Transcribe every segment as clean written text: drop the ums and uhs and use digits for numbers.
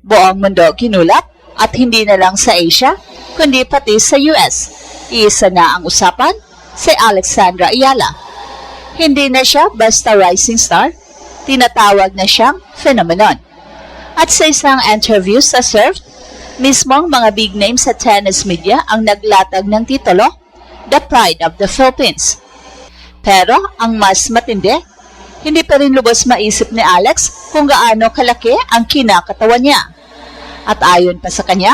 Buong mundo ginulat at hindi na lang sa Asia, kundi pati sa US. Isa na ang usapan, si Alexandra Ayala. Hindi na siya basta rising star, tinatawag na siyang phenomenon. At sa isang interview sa Surf, mismong mga big names sa tennis media ang naglatag ng titulo, The Pride of the Philippines. Pero ang mas matindi, hindi pa rin lubos maisip ni Alex kung gaano kalaki ang kinakatawan niya. At ayon pa sa kanya,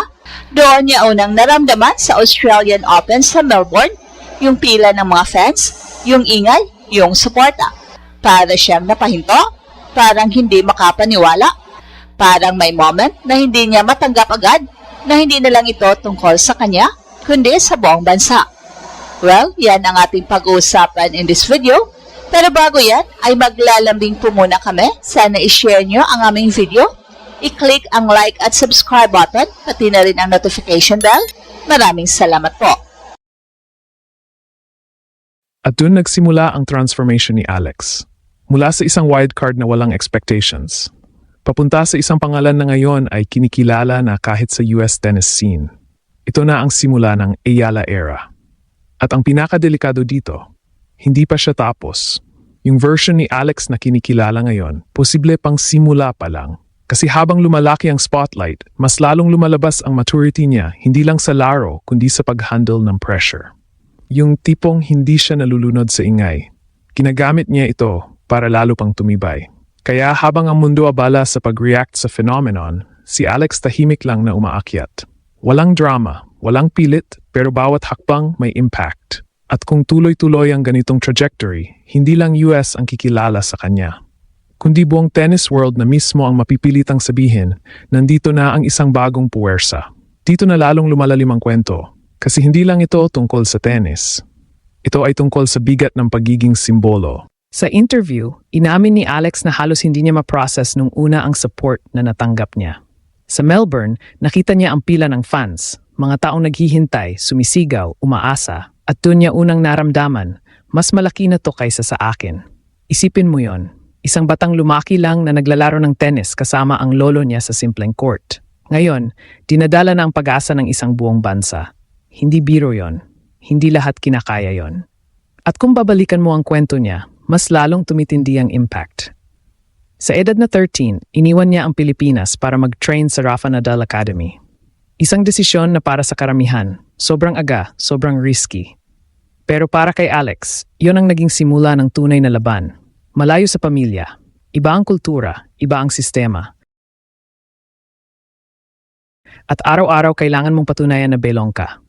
doon niya unang naramdaman sa Australian Open sa Melbourne, yung pila ng mga fans, yung ingay, yung suporta. Para siyang napahinto, parang hindi makapaniwala. Parang may moment na hindi niya matanggap agad na hindi na lang ito tungkol sa kanya, kundi sa buong bansa. Well, yan ang ating pag-uusapan in this video. Pero bago yan, ay maglalambing po muna kami. Sana i-share nyo ang aming video. I-click ang like at subscribe button, pati na rin ang notification bell. Maraming salamat po. At doon nagsimula ang transformation ni Alex. Mula sa isang wildcard na walang expectations, papunta sa isang pangalan na ngayon ay kinikilala na kahit sa US tennis scene. Ito na ang simula ng Ayala era. At ang pinakadelikado dito, hindi pa siya tapos. Yung version ni Alex na kinikilala ngayon, posible pang simula pa lang. Kasi habang lumalaki ang spotlight, mas lalong lumalabas ang maturity niya hindi lang sa laro kundi sa pag-handle ng pressure. Yung tipong hindi siya nalulunod sa ingay. Ginagamit niya ito para lalo pang tumibay. Kaya habang ang mundo abala sa pag-react sa phenomenon, si Alex tahimik lang na umaakyat. Walang drama, walang pilit, pero bawat hakbang may impact. At kung tuloy-tuloy ang ganitong trajectory, hindi lang US ang kikilala sa kanya, kundi buong tennis world na mismo ang mapipilitang sabihin, nandito na ang isang bagong puwersa. Dito na lalong lumalalim ang kwento, kasi hindi lang ito tungkol sa tennis. Ito ay tungkol sa bigat ng pagiging simbolo. Sa interview, inamin ni Alex na halos hindi niya ma-process nung una ang support na natanggap niya. Sa Melbourne, nakita niya ang pila ng fans, mga taong naghihintay, sumisigaw, umaasa, at doon niya unang naramdaman, mas malaki na to kaysa sa akin. Isipin mo yon. Isang batang lumaki lang na naglalaro ng tennis kasama ang lolo niya sa simpleng court. Ngayon, dinadala na ang pag-asa ng isang buong bansa. Hindi biro yon. Hindi lahat kinakaya yon. At kung babalikan mo ang kwento niya, mas lalong tumitindi ang impact. Sa edad na 13, iniwan niya ang Pilipinas para mag-train sa Rafa Nadal Academy. Isang desisyon na para sa karamihan, sobrang aga, sobrang risky. Pero para kay Alex, yon ang naging simula ng tunay na laban. Malayo sa pamilya, iba ang kultura, iba ang sistema. At araw-araw kailangan mong patunayan na belong ka.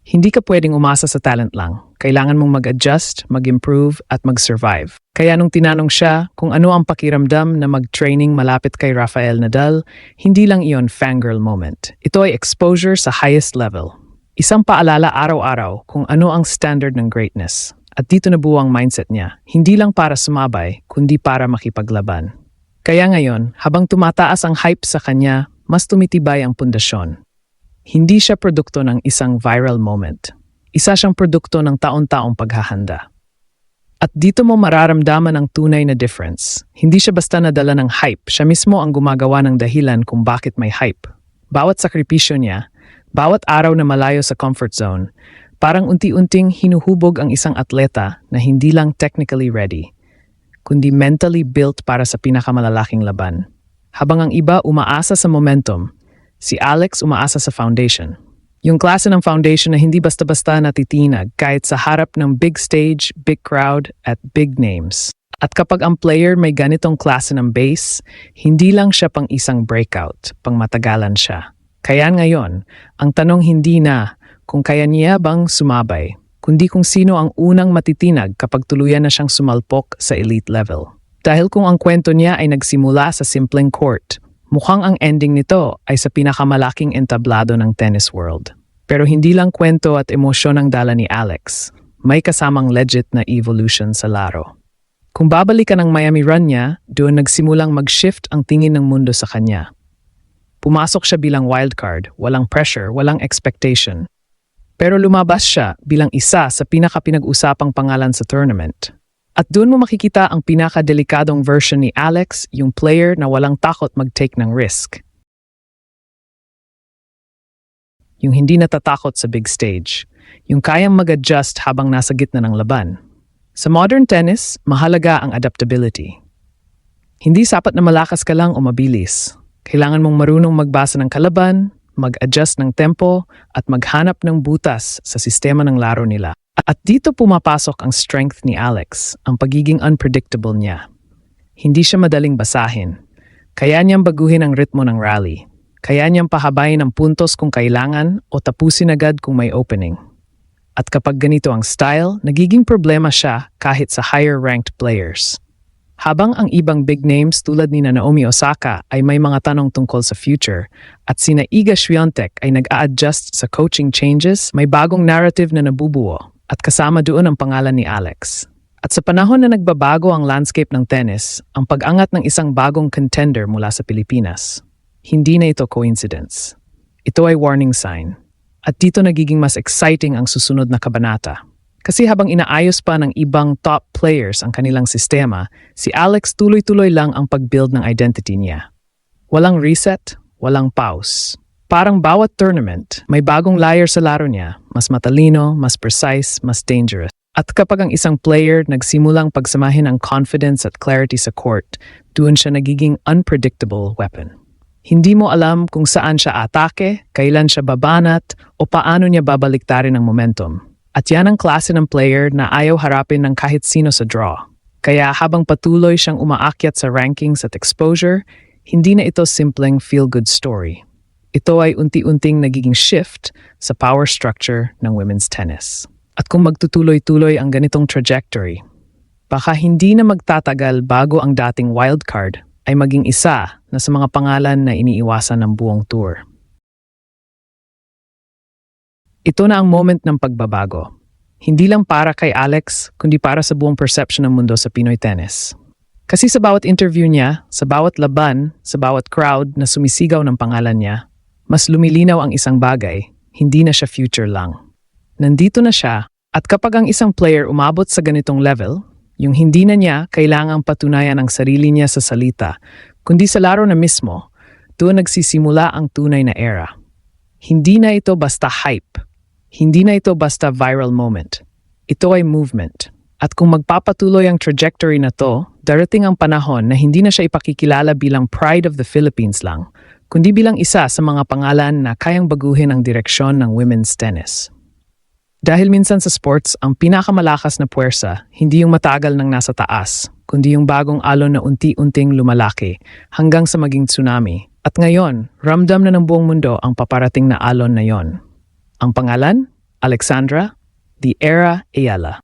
Hindi ka pwedeng umasa sa talent lang. Kailangan mong mag-adjust, mag-improve, at mag-survive. Kaya nung tinanong siya kung ano ang pakiramdam na mag-training malapit kay Rafael Nadal, hindi lang iyon fangirl moment. Ito ay exposure sa highest level. Isang paalala araw-araw kung ano ang standard ng greatness. At dito nabuo ang mindset niya, hindi lang para sumabay, kundi para makipaglaban. Kaya ngayon, habang tumataas ang hype sa kanya, mas tumitibay ang pundasyon. Hindi siya produkto ng isang viral moment. Isa siyang produkto ng taon-taong paghahanda. At dito mo mararamdaman ang tunay na difference. Hindi siya basta nadala ng hype, siya mismo ang gumagawa ng dahilan kung bakit may hype. Bawat sakripisyo niya, bawat araw na malayo sa comfort zone, parang unti-unting hinuhubog ang isang atleta na hindi lang technically ready, kundi mentally built para sa pinakamalalaking laban. Habang ang iba umaasa sa momentum, si Alex umaasa sa foundation. Yung klase ng foundation na hindi basta-basta natitinag kahit sa harap ng big stage, big crowd, at big names. At kapag ang player may ganitong klase ng base, hindi lang siya pang isang breakout, pang matagalan siya. Kaya ngayon, ang tanong hindi na kung kaya niya bang sumabay, kundi kung sino ang unang matitinag kapag tuluyan na siyang sumalpok sa elite level. Dahil kung ang kwento niya ay nagsimula sa simpleng court, mukhang ang ending nito ay sa pinakamalaking entablado ng tennis world. Pero hindi lang kwento at emosyon ang dala ni Alex, may kasamang legit na evolution sa laro. Kung babalikan ang Miami run niya, doon nagsimulang mag-shift ang tingin ng mundo sa kanya. Pumasok siya bilang wildcard, walang pressure, walang expectation. Pero lumabas siya bilang isa sa pinaka-pinag-usapang pangalan sa tournament. At doon mo makikita ang pinaka-delikadong version ni Alex, yung player na walang takot mag-take ng risk. yung hindi natatakot sa big stage, yung kayang mag-adjust habang nasa gitna ng laban. Sa modern tennis, mahalaga ang adaptability. Hindi sapat na malakas ka lang o mabilis. Kailangan mong marunong magbasa ng kalaban, mag-adjust ng tempo, at maghanap ng butas sa sistema ng laro nila. At dito pumapasok ang strength ni Alex, ang pagiging unpredictable niya. Hindi siya madaling basahin. Kaya niyang baguhin ang ritmo ng rally. Kaya niyang pahabain ang puntos kung kailangan o tapusin agad kung may opening. At kapag ganito ang style, nagiging problema siya kahit sa higher-ranked players. Habang ang ibang big names tulad ni Naomi Osaka ay may mga tanong tungkol sa future at sina Iga Swiatek ay nag-a-adjust sa coaching changes, may bagong narrative na nabubuo at kasama doon ang pangalan ni Alex. At sa panahon na nagbabago ang landscape ng tennis, ang pag-angat ng isang bagong contender mula sa Pilipinas, hindi na ito coincidence. Ito ay warning sign. At dito nagiging mas exciting ang susunod na kabanata. Kasi habang inaayos pa ng ibang top players ang kanilang sistema, si Alex tuloy-tuloy lang ang pag-build ng identity niya. Walang reset, walang pause. Parang bawat tournament, may bagong layer sa laro niya, mas matalino, mas precise, mas dangerous. At kapag ang isang player nagsimulang pagsamahin ang confidence at clarity sa court, doon siya nagiging unpredictable weapon. Hindi mo alam kung saan siya atake, kailan siya babanat, o paano niya babaliktarin ang momentum. At yan ang klase ng player na ayaw harapin ng kahit sino sa draw. Kaya habang patuloy siyang umaakyat sa rankings at exposure, hindi na ito simpleng feel-good story. Ito ay unti-unting nagiging shift sa power structure ng women's tennis. At kung magtutuloy-tuloy ang ganitong trajectory, baka hindi na magtatagal bago ang dating wildcard ay maging isa na sa mga pangalan na iniiwasan ng buong tour. Ito na ang moment ng pagbabago. Hindi lang para kay Alex, kundi para sa buong perception ng mundo sa Pinoy tennis. Kasi sa bawat interview niya, sa bawat laban, sa bawat crowd na sumisigaw ng pangalan niya, mas lumilinaw ang isang bagay, hindi na siya future lang. Nandito na siya, at kapag ang isang player umabot sa ganitong level, yung hindi na niya kailangang patunayan ang sarili niya sa salita, kundi sa laro na mismo, doon nagsisimula ang tunay na era. Hindi na ito basta hype. Hindi na ito basta viral moment. Ito ay movement. At kung magpapatuloy ang trajectory na to, darating ang panahon na hindi na siya ipakikilala bilang pride of the Philippines lang, kundi bilang isa sa mga pangalan na kayang baguhin ang direksyon ng women's tennis. Dahil minsan sa sports, ang pinakamalakas na puwersa, hindi yung matagal nang nasa taas, kundi yung bagong alon na unti-unting lumalaki hanggang sa maging tsunami. At ngayon, ramdam na ng buong mundo ang paparating na alon na yon. Ang pangalan? Alexandra, The Era Ayala.